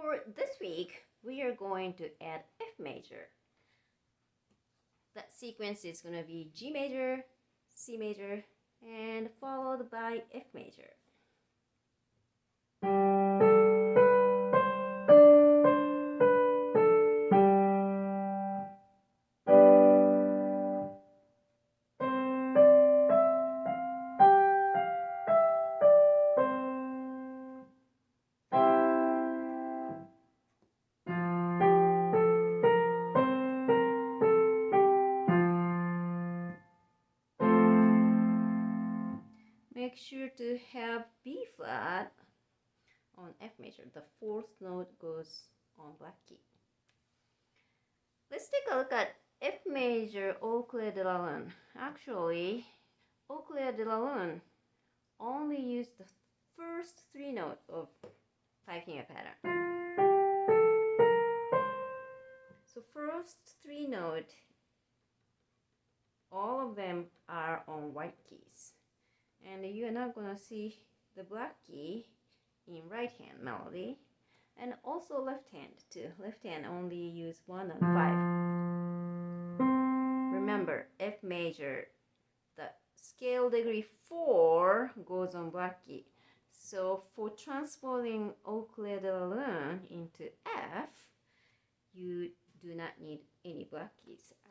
For this week, we are going to add F major. That sequence is going to be G major, C major, and followed by F major. Make sure to have B flat on F major. The fourth note goes on black key. Let's take a look at F major Au clair de la lune. Actually, Au clair de la lune only use the first three notes of five-finger pattern. So first three notes, all of them are on white keys. And you are not going to see the black key in right hand melody, and also left hand too. Left hand only use 1 and 5. Remember, F major, the scale degree 4 goes on black key. So for transposing Au clair de la lune into F, you do not need any black keys.